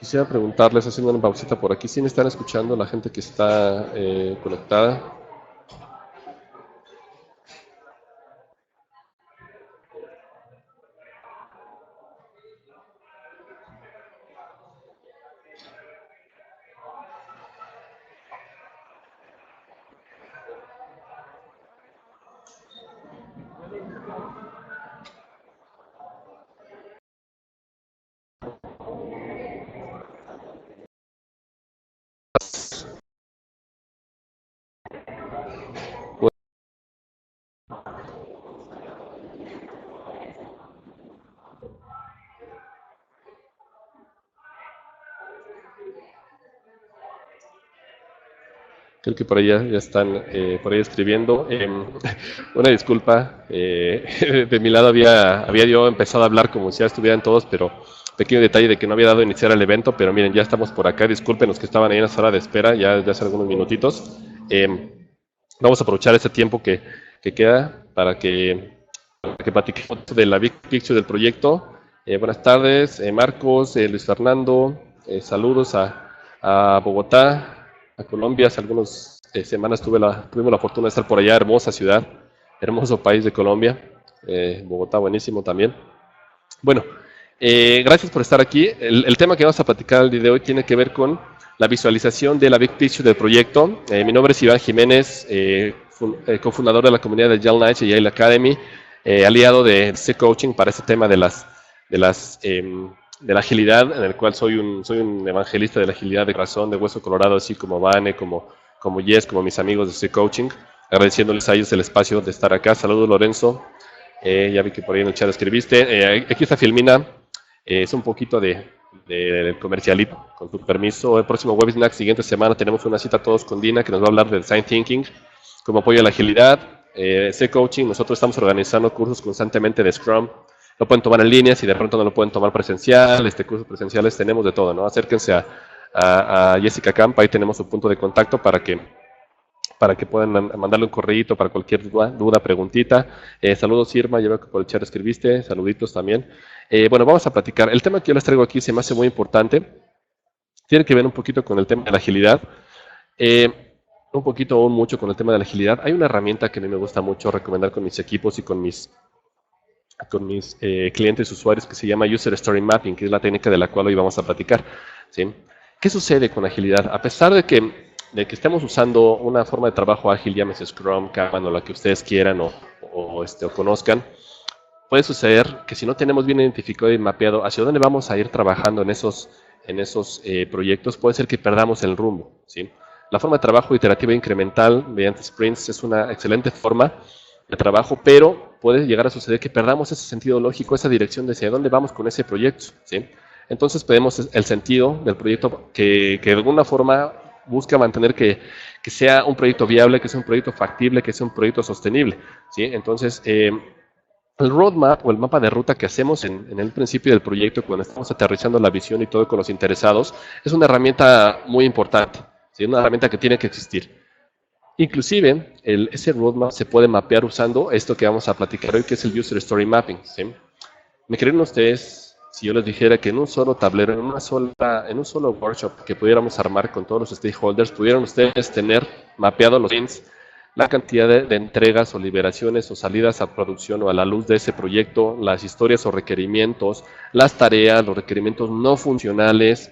Quisiera preguntarles, haciendo una pausita por aquí, ¿sí me están escuchando la gente que está conectada? Creo que por ahí ya están por ahí escribiendo. Una disculpa, de mi lado había yo empezado a hablar como si ya estuvieran todos, pero pequeño detalle de que no había dado a iniciar el evento, pero miren, ya estamos por acá. Disculpen los que estaban ahí en la sala de espera, ya hace algunos minutitos. Vamos a aprovechar este tiempo que queda para que platiquemos de la Big Picture del proyecto. Buenas tardes, Marcos, Luis Fernando, saludos a Bogotá, a Colombia. Hace algunas semanas tuvimos la fortuna de estar por allá, hermosa ciudad, hermoso país de Colombia. Bogotá, buenísimo también. Bueno, gracias por estar aquí. El tema que vamos a platicar el día de hoy tiene que ver con la visualización de la Big Picture del proyecto. Mi nombre es Iván Jiménez, cofundador de la comunidad de Agile Nights y Agile Academy, aliado de C-Coaching para este tema de la agilidad, en el cual soy un evangelista de la agilidad de razón, de hueso colorado, así como Vane, como Jess, como mis amigos de C-Coaching, agradeciéndoles a ellos el espacio de estar acá. Saludos, Lorenzo. Ya vi que por ahí en el chat escribiste. Aquí está Filmina. Es un poquito de comercialito, con tu permiso. El próximo webinar, siguiente semana, tenemos una cita todos con Dina, que nos va a hablar de Design Thinking como apoyo a la agilidad. C-Coaching, nosotros estamos organizando cursos constantemente de Scrum. Lo pueden tomar en línea, si de pronto no lo pueden tomar presencial. Cursos presenciales tenemos de todo, ¿no? Acérquense a Jessica Campa, ahí tenemos su punto de contacto para que puedan mandarle un correíto para cualquier duda, preguntita. Saludos, Irma, ya veo que por el chat escribiste, saluditos también. Bueno, vamos a platicar. El tema que yo les traigo aquí se me hace muy importante. Tiene que ver un poquito con el tema de la agilidad. Un poquito o mucho con el tema de la agilidad. Hay una herramienta que a mí me gusta mucho recomendar con mis equipos y con mis clientes, usuarios, que se llama User Story Mapping, que es la técnica de la cual hoy vamos a platicar, ¿sí? ¿Qué sucede con agilidad? A pesar de que estemos usando una forma de trabajo ágil, llámese Scrum, Kanban o la que ustedes quieran o conozcan, puede suceder que si no tenemos bien identificado y mapeado hacia dónde vamos a ir trabajando en esos proyectos, puede ser que perdamos el rumbo, ¿sí? La forma de trabajo iterativa e incremental mediante sprints es una excelente forma de trabajo, pero puede llegar a suceder que perdamos ese sentido lógico, esa dirección de hacia dónde vamos con ese proyecto, ¿sí? Entonces perdemos el sentido del proyecto que de alguna forma busca mantener que sea un proyecto viable, que sea un proyecto factible, que sea un proyecto sostenible, ¿sí? Entonces, el roadmap o el mapa de ruta que hacemos en el principio del proyecto, cuando estamos aterrizando la visión y todo con los interesados, es una herramienta muy importante, ¿sí? Una herramienta que tiene que existir. Inclusive, ese roadmap se puede mapear usando esto que vamos a platicar hoy, que es el User Story Mapping, ¿sí? ¿Me creen ustedes si yo les dijera que en un solo tablero, en un solo workshop que pudiéramos armar con todos los stakeholders, pudieran ustedes tener mapeado los sprints, la cantidad de entregas o liberaciones o salidas a producción o a la luz de ese proyecto, las historias o requerimientos, las tareas, los requerimientos no funcionales,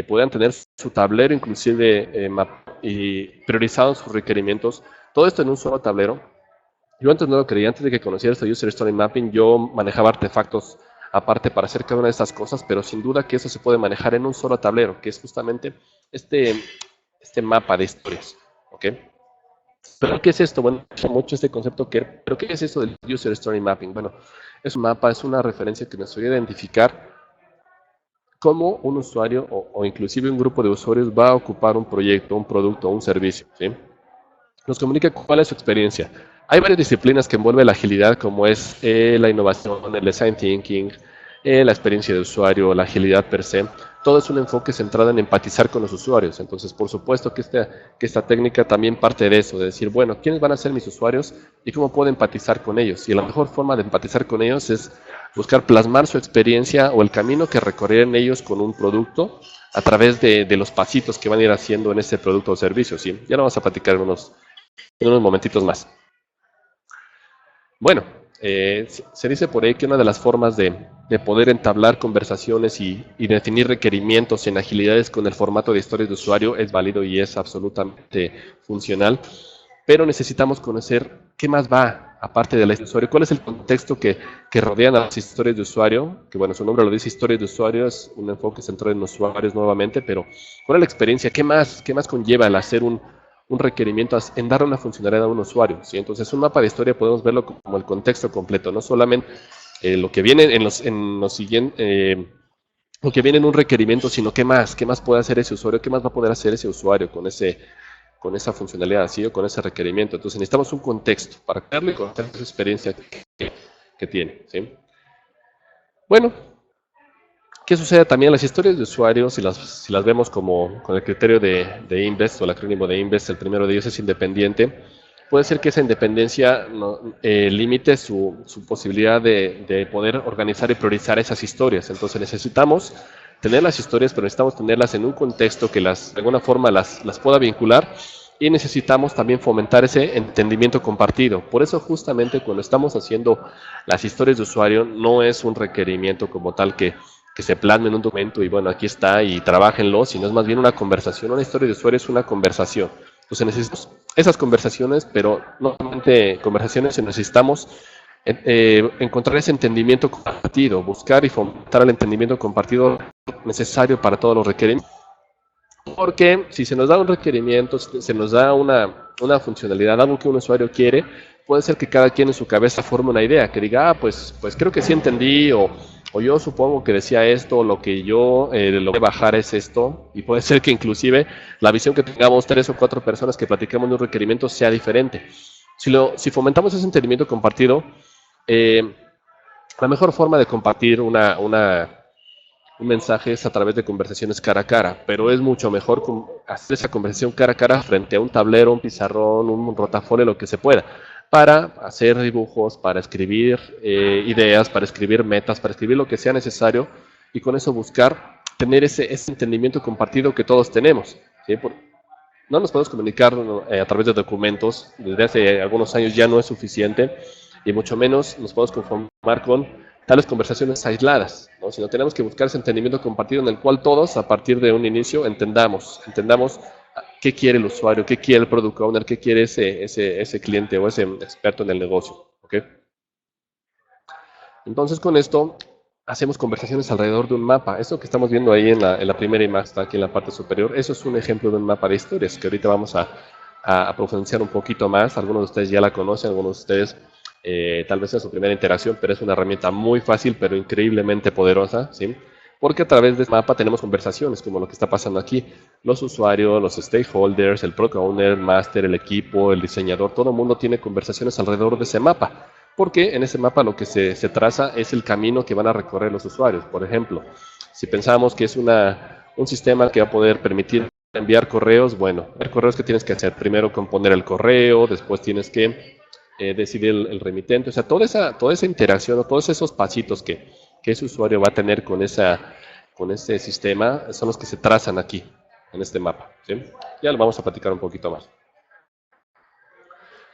puedan tener su tablero inclusive y priorizados sus requerimientos, todo esto en un solo tablero? Yo antes no lo creía, antes de que conociera este User Story Mapping, yo manejaba artefactos aparte para hacer cada una de estas cosas, pero sin duda que eso se puede manejar en un solo tablero, que es justamente este mapa de historias, ¿ok? ¿Pero qué es esto? Bueno, mucho este concepto ¿pero qué es esto del User Story Mapping? Bueno, es un mapa, es una referencia que nos ayuda a identificar cómo un usuario o inclusive un grupo de usuarios va a ocupar un proyecto, un producto o un servicio, ¿sí? Nos comunica cuál es su experiencia. Hay varias disciplinas que envuelven la agilidad, como es la innovación, el design thinking, la experiencia de usuario, la agilidad per se. Todo es un enfoque centrado en empatizar con los usuarios. Entonces, por supuesto que esta técnica también parte de eso, de decir, bueno, ¿quiénes van a ser mis usuarios y cómo puedo empatizar con ellos? Y la mejor forma de empatizar con ellos es buscar plasmar su experiencia o el camino que recorrieron ellos con un producto a través de los pasitos que van a ir haciendo en ese producto o servicio, ¿sí? Ya lo vamos a platicar en unos momentitos más. Bueno, se dice por ahí que una de las formas de poder entablar conversaciones y definir requerimientos en agilidades con el formato de historias de usuario es válido y es absolutamente funcional, pero necesitamos conocer qué más va aparte de la historia de usuario, cuál es el contexto que rodean a las historias de usuario, que bueno, su nombre lo dice, historias de usuario, es un enfoque centrado en usuarios nuevamente, pero ¿cuál es la experiencia? ¿Qué más conlleva el hacer un requerimiento en dar una funcionalidad a un usuario? ¿Sí? Entonces, un mapa de historia podemos verlo como el contexto completo, no solamente lo que viene en los siguientes, lo que viene en un requerimiento, sino qué más puede hacer ese usuario, qué más va a poder hacer ese usuario con esa funcionalidad, ¿sí? O con ese requerimiento. Entonces, necesitamos un contexto para crearlo y conocer esa experiencia que tiene, ¿sí? Bueno, ¿qué sucede también? Las historias de usuarios, si las vemos como con el criterio de Invest o el acrónimo de Invest, el primero de ellos es independiente, puede ser que esa independencia limite su posibilidad de poder organizar y priorizar esas historias. Entonces necesitamos tener las historias, pero necesitamos tenerlas en un contexto que de alguna forma las pueda vincular, y necesitamos también fomentar ese entendimiento compartido. Por eso justamente cuando estamos haciendo las historias de usuario no es un requerimiento como tal que se plasme en un documento y bueno, aquí está y trabájenlo, sino es más bien una conversación. Una historia de usuario es una conversación. Entonces necesitamos esas conversaciones, pero no solamente conversaciones, sino necesitamos encontrar ese entendimiento compartido, buscar y fomentar el entendimiento compartido necesario para todos los requerimientos. Porque si se nos da un requerimiento, se nos da una funcionalidad, algo que un usuario quiere, puede ser que cada quien en su cabeza forme una idea, que diga, pues creo que sí entendí, o yo supongo que decía esto, o lo que yo lo voy a bajar es esto, y puede ser que inclusive la visión que tengamos 3 o 4 personas que platiquemos de un requerimiento sea diferente. Si fomentamos ese entendimiento compartido, la mejor forma de compartir un mensaje es a través de conversaciones cara a cara, pero es mucho mejor hacer esa conversación cara a cara frente a un tablero, un pizarrón, un rotafolio, lo que se pueda, para hacer dibujos, para escribir ideas, para escribir metas, para escribir lo que sea necesario, y con eso buscar tener ese entendimiento compartido que todos tenemos, ¿sí? No nos podemos comunicar a través de documentos, desde hace algunos años ya no es suficiente, y mucho menos nos podemos conformar con tales conversaciones aisladas, ¿no? Sino tenemos que buscar ese entendimiento compartido en el cual todos, a partir de un inicio, entendamos qué quiere el usuario, qué quiere el product owner, qué quiere ese cliente o ese experto en el negocio, ¿ok? Entonces, con esto hacemos conversaciones alrededor de un mapa. Esto que estamos viendo ahí en la primera imagen, está aquí en la parte superior, eso es un ejemplo de un mapa de historias que ahorita vamos a profundizar un poquito más. Algunos de ustedes ya la conocen, algunos de ustedes tal vez es su primera interacción, pero es una herramienta muy fácil, pero increíblemente poderosa, ¿sí? Porque a través de este mapa tenemos conversaciones, como lo que está pasando aquí. Los usuarios, los stakeholders, el product owner, el master, el equipo, el diseñador, todo el mundo tiene conversaciones alrededor de ese mapa. Porque en ese mapa lo que se traza es el camino que van a recorrer los usuarios. Por ejemplo, si pensamos que es un sistema que va a poder permitir enviar correos, bueno, hay correos que tienes que hacer. Primero componer el correo, después tienes que decidir el remitente. O sea, toda esa interacción o todos esos pasitos que ese usuario va a tener con ese sistema son los que se trazan aquí, en este mapa, ¿sí? Ya lo vamos a platicar un poquito más.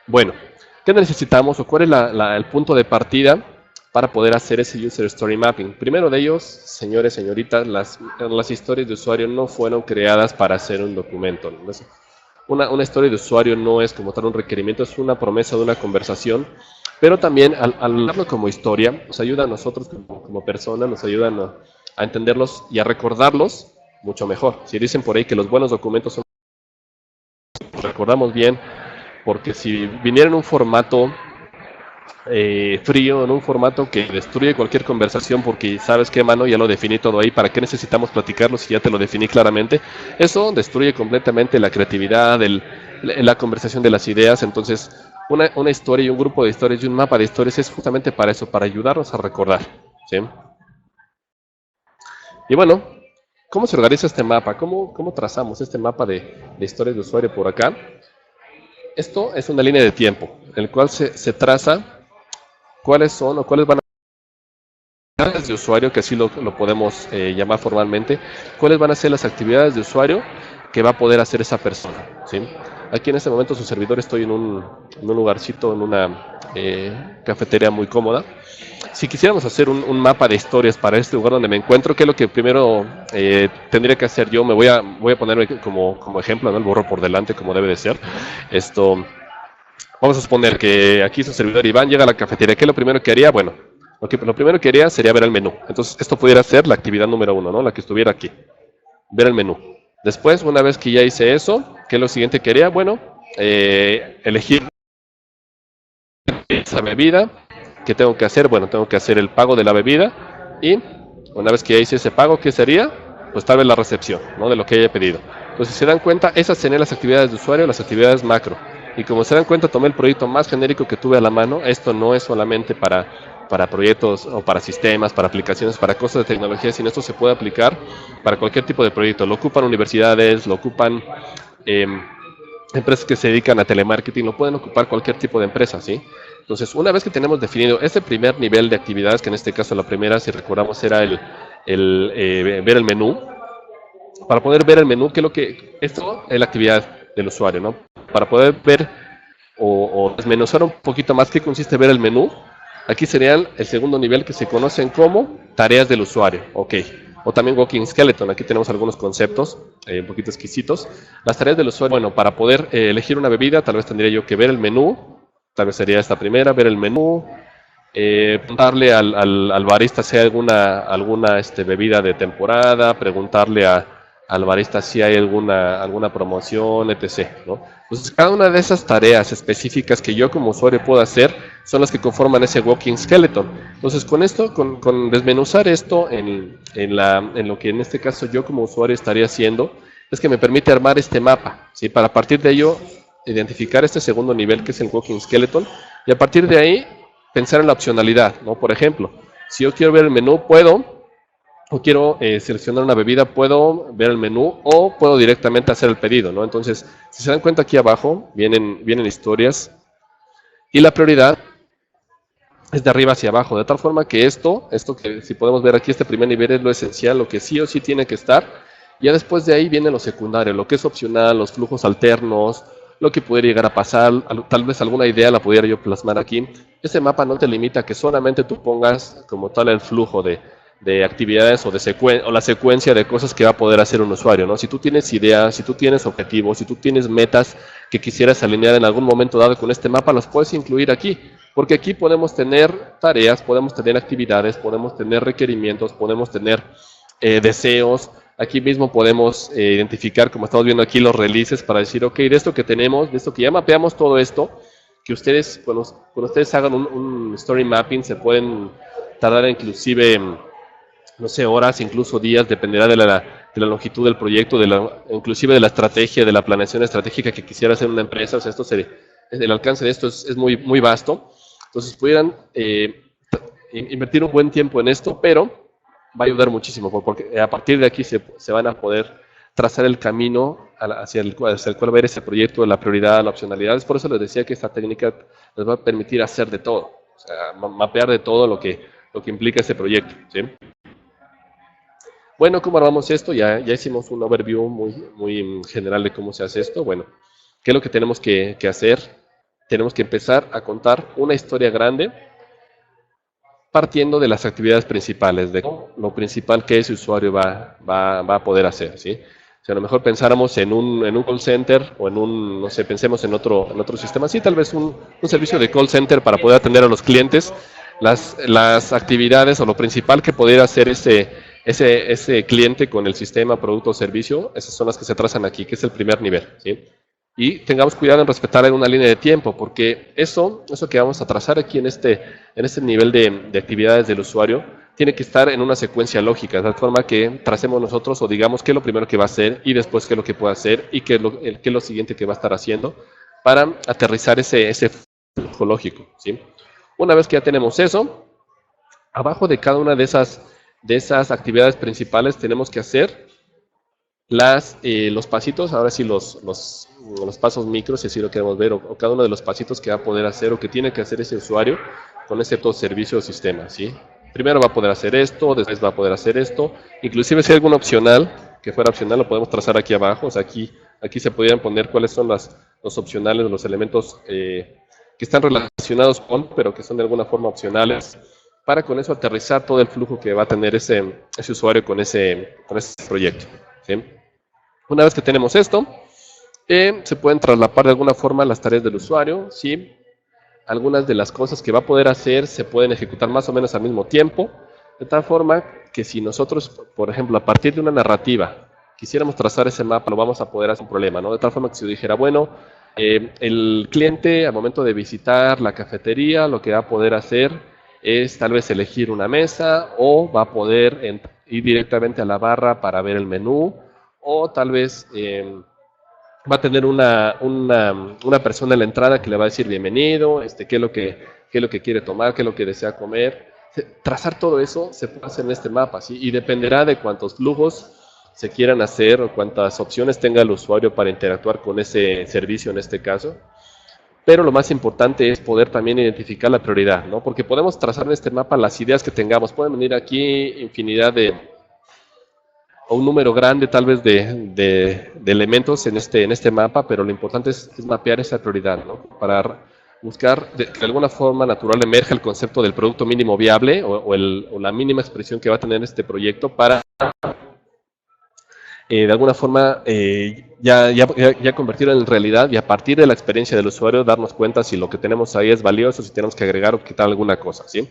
Bueno, ¿qué necesitamos o cuál es el punto de partida para poder hacer ese User Story Mapping? Primero de ellos, señores, señoritas, las historias de usuario no fueron creadas para hacer un documento, ¿no? Una historia de usuario no es como tal un requerimiento, es una promesa de una conversación, pero también al verlo como historia, nos ayuda a nosotros como personas, nos ayuda a entenderlos y a recordarlos mucho mejor. Si dicen por ahí que los buenos documentos son recordamos bien, porque si viniera en un formato frío, en un formato que destruye cualquier conversación, porque sabes qué, mano, ya lo definí todo ahí, ¿para qué necesitamos platicarlo si ya te lo definí claramente? Eso destruye completamente la creatividad, la conversación de las ideas. Entonces una historia y un grupo de historias y un mapa de historias es justamente para eso, para ayudarnos a recordar, ¿sí? Y bueno, ¿cómo se organiza este mapa? ¿Cómo trazamos este mapa de historias de usuario por acá? Esto es una línea de tiempo, en el cual se traza cuáles son o cuáles van a actividades de usuario, que así lo podemos llamar formalmente, cuáles van a ser las actividades de usuario que va a poder hacer esa persona, ¿sí? Aquí en este momento su servidor estoy en un lugarcito, en una cafetería muy cómoda. Si quisiéramos hacer un mapa de historias para este lugar donde me encuentro, ¿qué es lo que primero tendría que hacer yo? Voy a ponerme como ejemplo, ¿no? El burro por delante, como debe de ser. Vamos a suponer que aquí su servidor Iván llega a la cafetería. ¿Qué es lo primero que haría? Bueno, lo primero que haría sería ver el menú. Entonces, esto pudiera ser la actividad número 1, ¿no? La que estuviera aquí. Ver el menú. Después, una vez que ya hice eso, ¿qué es lo siguiente que haría? Bueno, elegir esa bebida. ¿Qué tengo que hacer? Bueno, tengo que hacer el pago de la bebida y una vez que ya hice ese pago, ¿qué sería? Pues tal vez la recepción, ¿no? De lo que haya pedido. Entonces, si se dan cuenta, esas serían las actividades de usuario, las actividades macro. Y como se dan cuenta, tomé el proyecto más genérico que tuve a la mano. Esto no es solamente para proyectos o para sistemas, para aplicaciones, para cosas de tecnología, sino esto se puede aplicar para cualquier tipo de proyecto. Lo ocupan universidades, lo ocupan empresas que se dedican a telemarketing, lo pueden ocupar cualquier tipo de empresa, ¿sí? Entonces, una vez que tenemos definido este primer nivel de actividades, que en este caso la primera, si recordamos, era ver el menú. Para poder ver el menú, que es lo que esto es la actividad del usuario, ¿no? Para poder ver o desmenuzar un poquito más qué consiste ver el menú, aquí serían el segundo nivel que se conocen como tareas del usuario, ok. O también Walking Skeleton, aquí tenemos algunos conceptos un poquito exquisitos. Las tareas del usuario, bueno, para poder elegir una bebida, tal vez tendría yo que ver el menú, tal vez sería esta primera, ver el menú, preguntarle al barista si hay alguna bebida de temporada, preguntarle al barista si hay alguna promoción, etc., ¿no? Entonces, cada una de esas tareas específicas que yo como usuario puedo hacer son las que conforman ese Walking Skeleton. Entonces, con esto, con desmenuzar esto en lo que en este caso yo como usuario estaría haciendo, es que me permite armar este mapa, ¿sí? Para a partir de ello identificar este segundo nivel que es el Walking Skeleton, y a partir de ahí pensar en la opcionalidad, ¿no? Por ejemplo, si yo quiero ver el menú, puedo, o quiero seleccionar una bebida, puedo ver el menú o puedo directamente hacer el pedido, ¿no? Entonces, si se dan cuenta aquí abajo, vienen historias y la prioridad es de arriba hacia abajo, de tal forma que esto que si podemos ver aquí, este primer nivel es lo esencial, lo que sí o sí tiene que estar. Ya después de ahí viene lo secundario, lo que es opcional, los flujos alternos, lo que pudiera llegar a pasar, tal vez alguna idea la pudiera yo plasmar aquí. Este mapa no te limita a que solamente tú pongas como tal el flujo de actividades o la secuencia de cosas que va a poder hacer un usuario, ¿no? Si tú tienes ideas, si tú tienes objetivos, si tú tienes metas que quisieras alinear en algún momento dado con este mapa, los puedes incluir aquí, porque aquí podemos tener tareas, podemos tener actividades, podemos tener requerimientos, podemos tener deseos. Aquí mismo podemos identificar, como estamos viendo aquí, los releases para decir, ok, de esto que tenemos, de esto que ya mapeamos todo esto, que ustedes, cuando ustedes hagan un story mapping, se pueden tardar inclusive, no sé, horas, incluso días, dependerá de la longitud del proyecto, inclusive de la estrategia, de la planeación estratégica que quisiera hacer una empresa. O sea, el alcance de esto es muy, muy vasto. Entonces, pudieran invertir un buen tiempo en esto, pero va a ayudar muchísimo, porque a partir de aquí se van a poder trazar el camino hacia el cual va a ver ese proyecto, la prioridad, la opcionalidad. Es por eso les decía que esta técnica les va a permitir hacer de todo, o sea, mapear de todo lo que implica ese proyecto, ¿sí? Bueno, ¿cómo armamos esto? Ya hicimos un overview muy general de cómo se hace esto. Bueno, ¿qué es lo que tenemos que hacer? Tenemos que empezar a contar una historia grande partiendo de las actividades principales, de lo principal que ese usuario va a poder hacer, ¿sí? O sea, a lo mejor pensáramos en un call center o no sé, pensemos en otro sistema, sí, tal vez un servicio de call center para poder atender a los clientes, las actividades o lo principal que pudiera hacer ese cliente con el sistema, producto o servicio, esas son las que se trazan aquí, que es el primer nivel, ¿sí? Y tengamos cuidado en respetar en una línea de tiempo, porque eso que vamos a trazar aquí en este nivel de actividades del usuario, tiene que estar en una secuencia lógica, de tal forma que tracemos nosotros o digamos qué es lo primero que va a hacer y después qué es lo que puede hacer y qué es lo siguiente que va a estar haciendo para aterrizar ese flujo lógico, ¿sí? Una vez que ya tenemos eso, abajo de cada una de esas actividades principales tenemos que hacer los pasitos, ahora sí los pasos micros, si así lo queremos ver, o cada uno de los pasitos que va a poder hacer o que tiene que hacer ese usuario con ese todo servicio o sistema, ¿sí? primero va a poder hacer esto, después va a poder hacer esto, inclusive si hay algún opcional, que fuera opcional, lo podemos trazar aquí abajo, o sea, aquí se podrían poner cuáles son los opcionales, los elementos que están relacionados con, pero que son de alguna forma opcionales, para con eso aterrizar todo el flujo que va a tener ese usuario con ese proyecto, ¿sí? Una vez que tenemos esto, se pueden traslapar de alguna forma las tareas del usuario, ¿sí? Algunas de las cosas que va a poder hacer se pueden ejecutar más o menos al mismo tiempo, de tal forma que si nosotros, por ejemplo, a partir de una narrativa, quisiéramos trazar ese mapa, lo vamos a poder hacer un problema, ¿no? De tal forma que si yo dijera, bueno, el cliente al momento de visitar la cafetería, lo que va a poder hacer es tal vez elegir una mesa o va a poder ir directamente a la barra para ver el menú o tal vez va a tener una persona en la entrada que le va a decir bienvenido, qué es lo que quiere tomar, qué es lo que desea comer. Trazar todo eso se puede hacer en este mapa, ¿sí? Y dependerá de cuántos flujos se quieran hacer o cuántas opciones tenga el usuario para interactuar con ese servicio en este caso. Pero lo más importante es poder también identificar la prioridad, ¿no? Porque podemos trazar en este mapa las ideas que tengamos. Pueden venir aquí infinidad o un número grande tal vez de elementos en este mapa, pero lo importante es mapear esa prioridad, ¿no? Para buscar de alguna forma natural emerge el concepto del producto mínimo viable o la mínima expresión que va a tener este proyecto para de alguna forma ya convertirlo en realidad y a partir de la experiencia del usuario darnos cuenta si lo que tenemos ahí es valioso, si tenemos que agregar o quitar alguna cosa, ¿sí?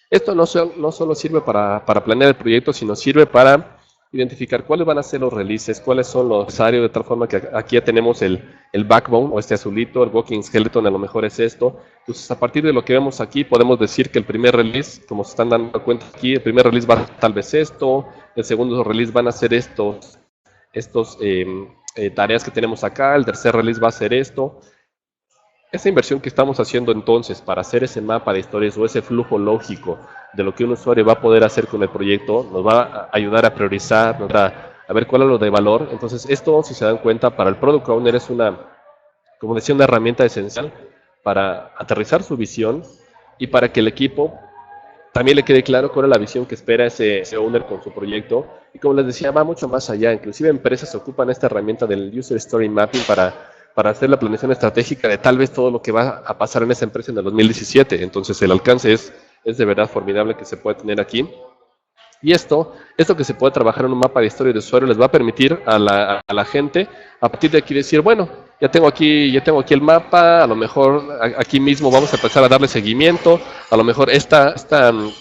Esto no solo sirve para planear el proyecto, sino sirve para identificar cuáles van a ser los releases, cuáles son los necesarios, de tal forma que aquí ya tenemos el backbone o este azulito, el walking skeleton, a lo mejor es esto. Entonces, a partir de lo que vemos aquí, podemos decir que el primer release, como se están dando cuenta aquí, el primer release va a ser tal vez esto, el segundo release van a ser estos tareas que tenemos acá, el tercer release va a ser esto. Esa inversión que estamos haciendo entonces para hacer ese mapa de historias o ese flujo lógico de lo que un usuario va a poder hacer con el proyecto, nos va a ayudar a priorizar, a ver cuál es lo de valor. Entonces esto, si se dan cuenta, para el Product Owner es como decía, una herramienta esencial para aterrizar su visión y para que el equipo también le quede claro cuál es la visión que espera ese owner con su proyecto. Y como les decía, va mucho más allá. Inclusive empresas ocupan esta herramienta del User Story Mapping para hacer la planeación estratégica de tal vez todo lo que va a pasar en esa empresa en el 2017. Entonces el alcance es de verdad formidable que se puede tener aquí. Y esto que se puede trabajar en un mapa de historia de usuario les va a permitir a la gente a partir de aquí decir, bueno, ya tengo aquí el mapa, a lo mejor aquí mismo vamos a empezar a darle seguimiento, a lo mejor esta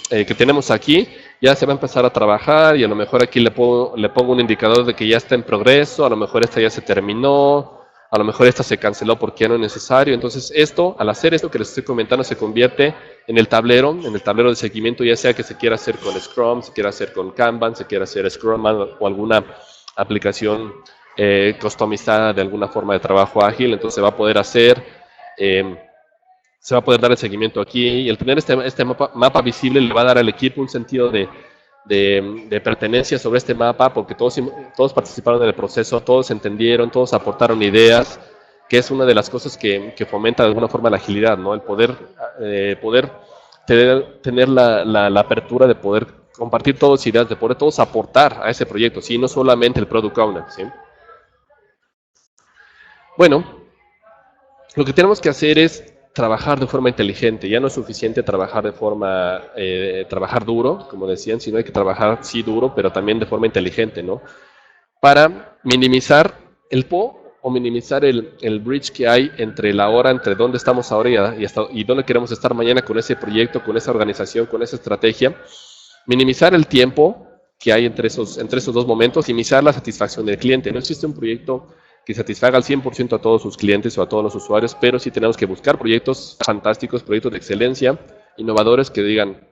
que tenemos aquí ya se va a empezar a trabajar y a lo mejor aquí le pongo un indicador de que ya está en progreso, a lo mejor esta ya se terminó, a lo mejor esta se canceló porque ya no es necesario. Entonces al hacer esto que les estoy comentando, se convierte en el tablero de seguimiento, ya sea que se quiera hacer con Scrum, se quiera hacer con Kanban, se quiera hacer Scrum o alguna aplicación customizada de alguna forma de trabajo ágil. Entonces se va a poder dar el seguimiento aquí, y el tener este mapa visible le va a dar al equipo un sentido de pertenencia sobre este mapa, porque todos participaron en el proceso, todos entendieron, todos aportaron ideas, que es una de las cosas que fomenta de alguna forma la agilidad, ¿no? El poder tener la apertura de poder compartir todas ideas, de poder todos aportar a ese proyecto, ¿sí? No solamente el Product Owner, ¿sí? Bueno, lo que tenemos que hacer es trabajar de forma inteligente. Ya no es suficiente trabajar trabajar duro, como decían, sino hay que trabajar sí duro, pero también de forma inteligente, ¿no? Para minimizar el o minimizar el bridge que hay entre dónde estamos ahora y dónde queremos estar mañana con ese proyecto, con esa organización, con esa estrategia. Minimizar el tiempo que hay entre esos dos momentos y minimizar la satisfacción del cliente. No existe un proyecto que satisfaga al 100% a todos sus clientes o a todos los usuarios, pero sí tenemos que buscar proyectos fantásticos, proyectos de excelencia, innovadores que digan,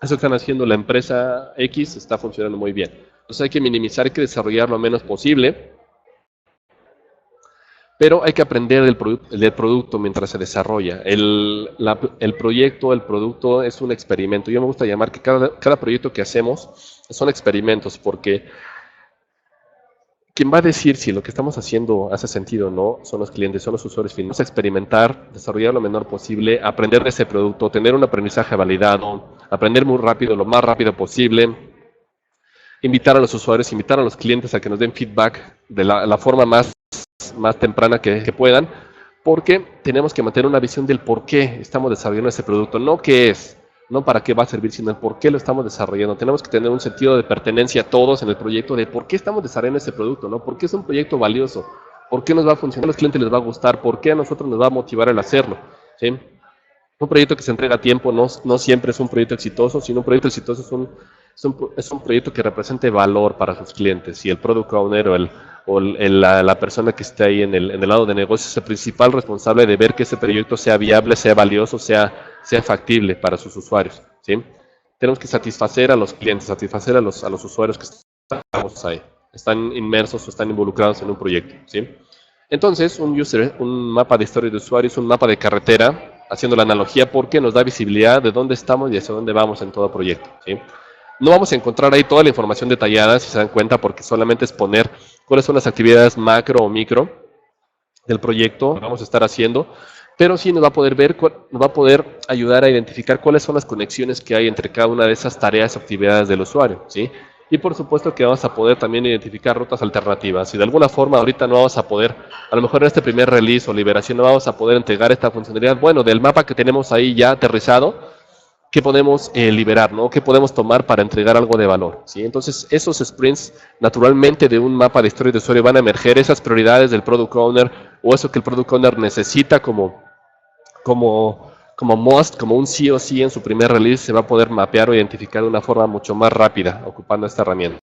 eso que están haciendo la empresa X está funcionando muy bien. Entonces hay que minimizar, hay que desarrollar lo menos posible, pero hay que aprender del producto mientras se desarrolla. El proyecto, el producto es un experimento. Yo me gusta llamar que cada proyecto que hacemos son experimentos, porque quien va a decir si lo que estamos haciendo hace sentido o no son los clientes, son los usuarios finales. Experimentar, desarrollar lo menor posible, aprender de ese producto, tener un aprendizaje validado, aprender muy rápido, lo más rápido posible, invitar a los usuarios, invitar a los clientes a que nos den feedback de la forma más temprana que puedan, porque tenemos que mantener una visión del por qué estamos desarrollando ese producto, no qué es, no para qué va a servir, sino el por qué lo estamos desarrollando. Tenemos que tener un sentido de pertenencia todos en el proyecto de por qué estamos desarrollando ese producto, ¿no? ¿Por qué es un proyecto valioso? ¿Por qué nos va a funcionar? ¿A los clientes les va a gustar? ¿Por qué a nosotros nos va a motivar el hacerlo? ¿Sí? Un proyecto que se entrega a tiempo no siempre es un proyecto exitoso, sino un proyecto exitoso es un proyecto que represente valor para sus clientes. Y el product owner la persona que esté ahí en el lado de negocio es el principal responsable de ver que ese proyecto sea viable, sea valioso, sea factible para sus usuarios. ¿Sí? Tenemos que satisfacer a los clientes, satisfacer a los usuarios que estamos ahí, están inmersos o están involucrados en un proyecto. ¿Sí? Entonces, un mapa de historia de usuario es un mapa de carretera, haciendo la analogía porque nos da visibilidad de dónde estamos y hacia dónde vamos en todo proyecto. ¿Sí? No vamos a encontrar ahí toda la información detallada, si se dan cuenta, porque solamente es poner cuáles son las actividades macro o micro del proyecto que vamos a estar haciendo, pero sí nos va a poder nos va a poder ayudar a identificar cuáles son las conexiones que hay entre cada una de esas tareas o actividades del usuario, ¿sí? Y por supuesto que vamos a poder también identificar rutas alternativas. Si de alguna forma ahorita no vamos a poder, a lo mejor en este primer release o liberación no vamos a poder entregar esta funcionalidad, bueno, del mapa que tenemos ahí ya aterrizado, ¿qué podemos liberar, ¿no? ¿Qué podemos tomar para entregar algo de valor? ¿Sí? Entonces, esos sprints, naturalmente, de un mapa de historia de usuario van a emerger esas prioridades del Product Owner o eso que el Product Owner necesita como must, como un sí o sí en su primer release, se va a poder mapear o identificar de una forma mucho más rápida ocupando esta herramienta.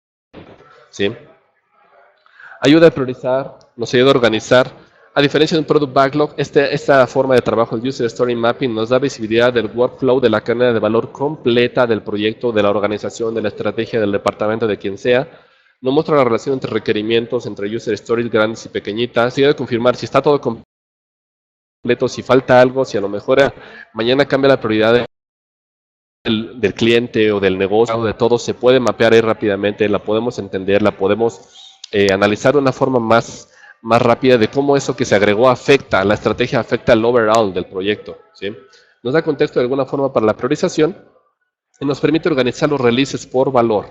¿Sí? Ayuda a priorizar, nos ayuda a organizar. A diferencia de un Product Backlog, esta forma de trabajo, el User Story Mapping, nos da visibilidad del workflow, de la cadena de valor completa del proyecto, de la organización, de la estrategia del departamento, de quien sea. Nos muestra la relación entre requerimientos, entre User Stories grandes y pequeñitas. Y debe confirmar si está todo completo, si falta algo, si a lo mejor mañana cambia la prioridad del cliente o del negocio o de todo, se puede mapear ahí rápidamente, la podemos entender, la podemos analizar de una forma más rápida de cómo eso que se agregó afecta, la estrategia afecta al overall del proyecto. ¿Sí? Nos da contexto de alguna forma para la priorización y nos permite organizar los releases por valor.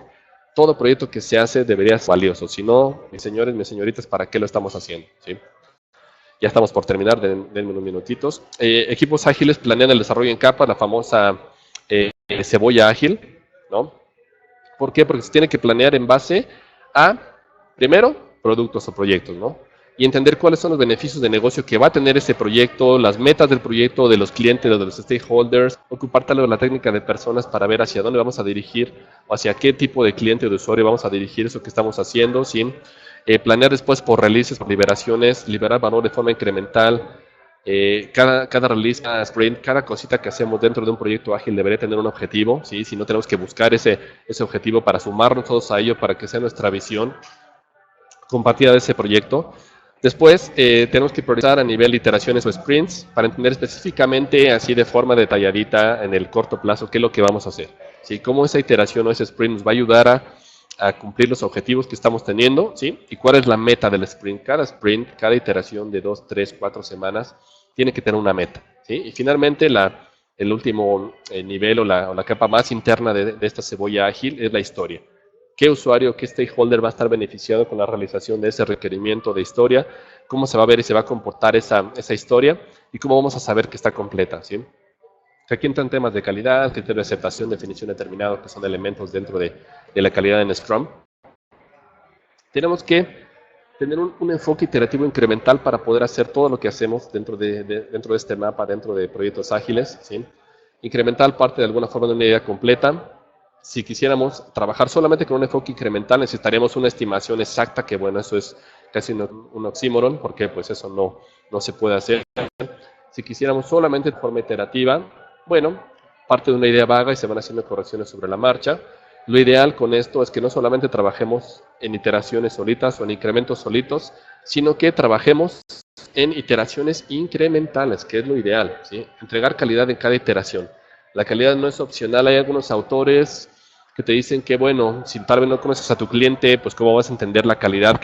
Todo proyecto que se hace debería ser valioso, si no, mis señores, mis señoritas, ¿para qué lo estamos haciendo? ¿Sí? Ya estamos por terminar, denme unos minutitos. Equipos ágiles planean el desarrollo en capas, la famosa cebolla ágil, ¿no? ¿Por qué? Porque se tiene que planear en base a, primero, productos o proyectos, ¿no? Y entender cuáles son los beneficios de negocio que va a tener ese proyecto, las metas del proyecto, de los clientes, de los stakeholders, ocupar tal vez la técnica de personas para ver hacia dónde vamos a dirigir o hacia qué tipo de cliente o de usuario vamos a dirigir eso que estamos haciendo, ¿sí? Planear después por releases, por liberaciones, liberar valor de forma incremental. Cada release, cada sprint, cada cosita que hacemos dentro de un proyecto ágil debería tener un objetivo, ¿sí? Si no, tenemos que buscar ese objetivo para sumarnos todos a ello, para que sea nuestra visión compartida de ese proyecto. Después, tenemos que priorizar a nivel de iteraciones o sprints para entender específicamente, así de forma detalladita, en el corto plazo, qué es lo que vamos a hacer. ¿Sí? Cómo esa iteración o ese sprint nos va a ayudar a cumplir los objetivos que estamos teniendo, ¿sí? Y cuál es la meta del sprint. Cada sprint, cada iteración de 2, 3, 4 semanas tiene que tener una meta, ¿sí? Y finalmente el último nivel o la capa más interna de esta cebolla ágil es la historia. ¿Qué usuario, qué stakeholder va a estar beneficiado con la realización de ese requerimiento de historia? ¿Cómo se va a ver y se va a comportar esa historia? ¿Y cómo vamos a saber que está completa? ¿Sí? Aquí entran temas de calidad, criterio de aceptación, definición determinado, que son elementos dentro de la calidad en Scrum. Tenemos que tener un enfoque iterativo incremental para poder hacer todo lo que hacemos dentro de este mapa, dentro de proyectos ágiles. ¿Sí? Incremental parte de alguna forma de una idea completa. Si quisiéramos trabajar solamente con un enfoque incremental, necesitaríamos una estimación exacta, que bueno, eso es casi un oxímoron, porque pues eso no se puede hacer. Si quisiéramos solamente de forma iterativa, bueno, parte de una idea vaga y se van haciendo correcciones sobre la marcha. Lo ideal con esto es que no solamente trabajemos en iteraciones solitas o en incrementos solitos, sino que trabajemos en iteraciones incrementales, que es lo ideal, ¿sí? Entregar calidad en cada iteración. La calidad no es opcional. Hay algunos autores que te dicen que, bueno, si tal vez no conoces a tu cliente, pues cómo vas a entender la calidad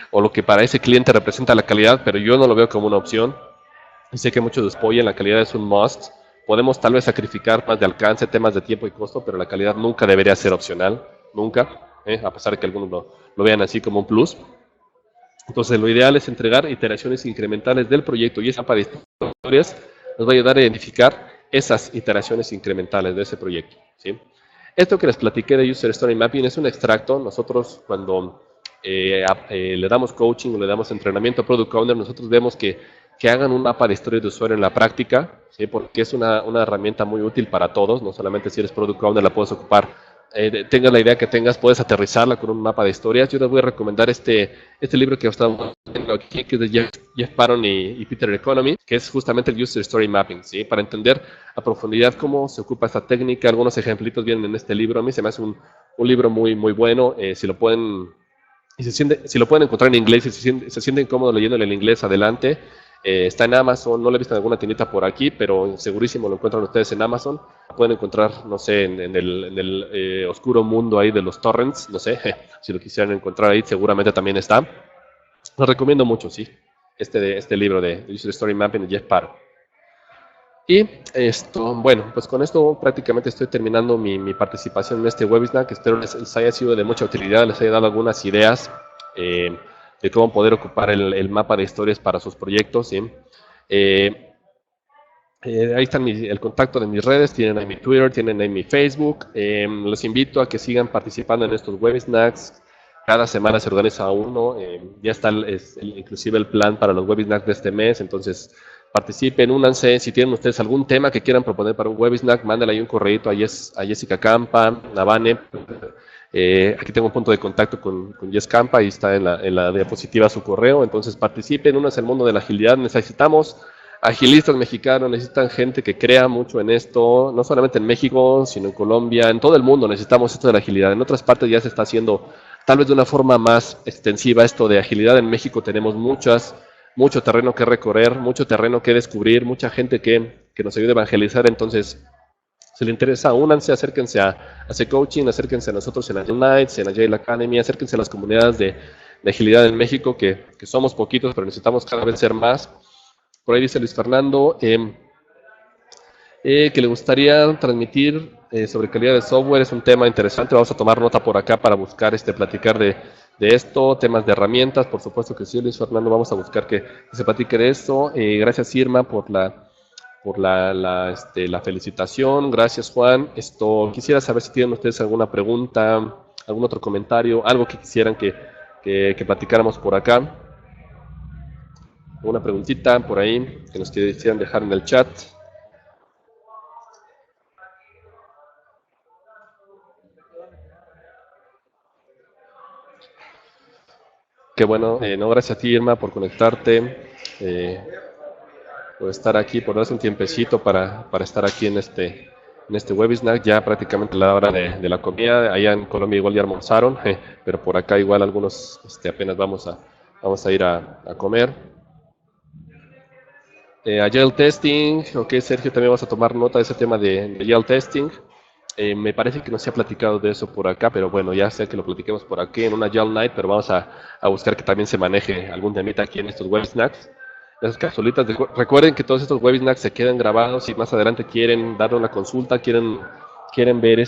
o lo que para ese cliente representa la calidad, pero yo no lo veo como una opción. Y sé que muchos apoyan, la calidad es un must, Podemos tal vez sacrificar más de alcance, temas de tiempo y costo, pero la calidad nunca debería ser opcional, nunca, a pesar de que algunos lo vean así como un plus. Entonces, lo ideal es entregar iteraciones incrementales del proyecto y esa mapa de historias nos va a ayudar a identificar esas iteraciones incrementales de ese proyecto, ¿sí? Esto que les platiqué de User Story Mapping es un extracto. Nosotros cuando le damos coaching o le damos entrenamiento a Product Owner, nosotros vemos que hagan un mapa de historias de usuario en la práctica, ¿sí? Porque es una herramienta muy útil para todos, no solamente si eres Product Owner la puedes ocupar. Tengas la idea que tengas, puedes aterrizarla con un mapa de historias. Yo les voy a recomendar este libro que estamos viendo aquí, que es de Jeff Patton y Peter Economy, que es justamente el User Story Mapping, ¿sí? Para entender a profundidad cómo se ocupa esta técnica. Algunos ejemplitos vienen en este libro. A mí se me hace un libro muy, muy bueno. Si lo pueden encontrar en inglés y se sienten cómodos leyéndolo en inglés, adelante. Está en Amazon, no lo he visto en alguna tiendita por aquí, pero segurísimo lo encuentran ustedes en Amazon. Pueden encontrar, no sé, en el oscuro mundo ahí de los torrents, no sé, si lo quisieran encontrar ahí, seguramente también está. Lo recomiendo mucho, sí, este libro de User Story Mapping de Jeff Patton. Y bueno, pues con esto prácticamente estoy terminando mi participación en este webinar, que espero les haya sido de mucha utilidad, les haya dado algunas ideas de cómo poder ocupar el mapa de historias para sus proyectos, ¿sí? Ahí está el contacto de mis redes, tienen ahí mi Twitter, tienen ahí mi Facebook. Los invito a que sigan participando en estos webinars. Cada semana se organiza uno. Ya está inclusive el plan para los webinars de este mes, entonces participen, únanse. Si tienen ustedes algún tema que quieran proponer para un webinar, mándenle ahí un correíto a Jessica Campa, a Vane. Aquí tengo un punto de contacto con Jess Campa, ahí está en la diapositiva su correo. Entonces participen, únanse al mundo de la agilidad. Necesitamos agilistas mexicanos, necesitan gente que crea mucho en esto, no solamente en México, sino en Colombia, en todo el mundo necesitamos esto de la agilidad. En otras partes ya se está haciendo tal vez de una forma más extensiva esto de agilidad. En México tenemos mucho terreno que recorrer, mucho terreno que descubrir, mucha gente que nos ayude a evangelizar. Entonces, si les interesa, únanse, acérquense a hacer coaching, acérquense a nosotros en Agile Nights, en Agile Academy, acérquense a las comunidades de agilidad en México, que somos poquitos, pero necesitamos cada vez ser más. Por ahí dice Luis Fernando que le gustaría transmitir sobre calidad de software. Es un tema interesante. Vamos a tomar nota por acá para buscar platicar de esto, temas de herramientas. Por supuesto que sí, Luis Fernando, vamos a buscar que se platique de esto. Gracias, Irma, por la felicitación. Gracias, Juan. Quisiera saber si tienen ustedes alguna pregunta, algún otro comentario, algo que quisieran que platicáramos por acá. Una preguntita por ahí que nos quisieran dejar en el chat. Qué bueno. No, gracias a ti, Irma, por conectarte, por estar aquí, por darse un tiempecito para estar aquí en este webinar. Ya prácticamente la hora de la comida. Allá en Colombia igual ya almorzaron, pero por acá igual algunos apenas vamos a ir a comer. Agile Testing, ok, Sergio, también vamos a tomar nota de ese tema de Agile Testing. Me parece que no se ha platicado de eso por acá, pero bueno, ya sea que lo platiquemos por aquí en una Agile Night, pero vamos a buscar que también se maneje algún temita aquí en estos webinars. Esas capsulitas, recuerden que todos estos webinars se quedan grabados y más adelante quieren darle una consulta, quieren ver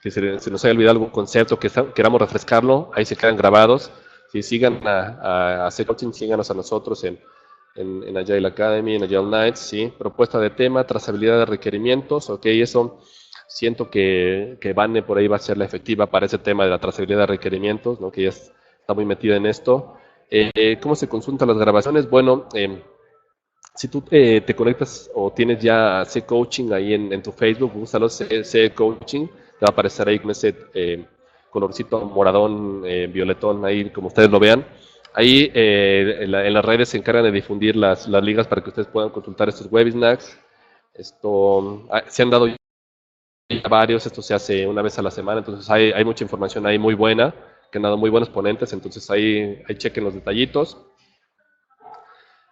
que se nos haya olvidado algún concepto, que queramos refrescarlo, ahí se quedan grabados. Si sigan a hacer coaching, síganos a nosotros en Agile Academy, en Agile Nights, sí. Propuesta de tema, trazabilidad de requerimientos, ok, eso siento que Vane por ahí va a ser la efectiva para ese tema de la trazabilidad de requerimientos, ¿no? Que ya está muy metida en esto. ¿Cómo se consultan las grabaciones? Bueno, si tú te conectas o tienes ya C Coaching ahí en tu Facebook, búscalo, C Coaching, te va a aparecer ahí con ese colorcito moradón, violetón, ahí como ustedes lo vean. Ahí en las redes se encargan de difundir las ligas para que ustedes puedan consultar estos webinars. Se han dado ya varios, esto se hace una vez a la semana, entonces hay mucha información ahí muy buena, que han dado muy buenos ponentes, entonces ahí chequen los detallitos.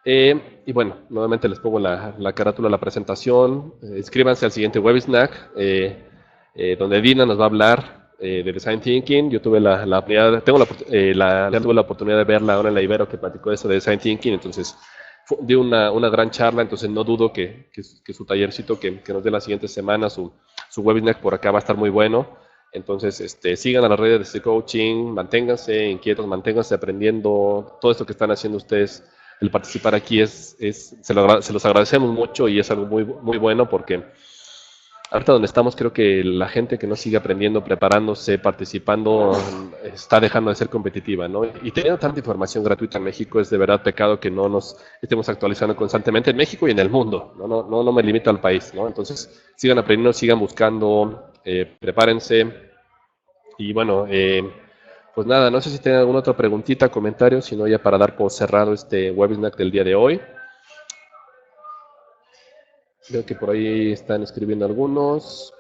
Y bueno, nuevamente les pongo la carátula de la presentación. Inscríbanse al siguiente webinar, donde Dina nos va a hablar de Design Thinking. Yo tuve la oportunidad, tuve la oportunidad de verla ahora en la Ibero que platicó eso de Design Thinking, entonces dio una gran charla, entonces no dudo que su tallercito que nos dé la siguiente semana, su webinar por acá va a estar muy bueno. Entonces, sigan a las redes de este coaching, manténganse inquietos, manténganse aprendiendo. Todo esto que están haciendo ustedes, el participar aquí se los agradecemos mucho y es algo muy, muy bueno porque ahorita donde estamos, creo que la gente que no sigue aprendiendo, preparándose, participando, está dejando de ser competitiva, ¿no? Y teniendo tanta información gratuita en México, es de verdad pecado que no nos estemos actualizando constantemente en México y en el mundo. No me limito al país, ¿no? Entonces, sigan aprendiendo, sigan buscando, prepárense. Y bueno, pues nada, no sé si tienen alguna otra preguntita, comentario, sino ya para dar por cerrado este webinar del día de hoy. Veo que por ahí están escribiendo algunos.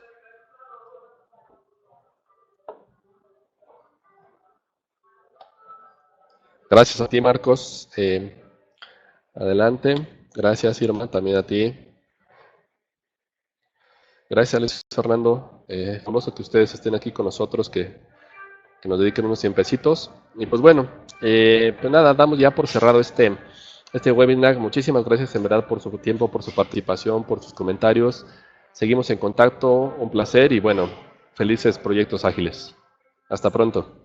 Gracias a ti, Marcos. Adelante. Gracias, Irma, también a ti. Gracias, Luis Fernando. Famoso que ustedes estén aquí con nosotros, que nos dediquen unos 100 pesitos. Y pues bueno, pues nada, damos ya por cerrado este webinar. Muchísimas gracias en verdad por su tiempo, por su participación, por sus comentarios. Seguimos en contacto, un placer y bueno, felices proyectos ágiles. Hasta pronto.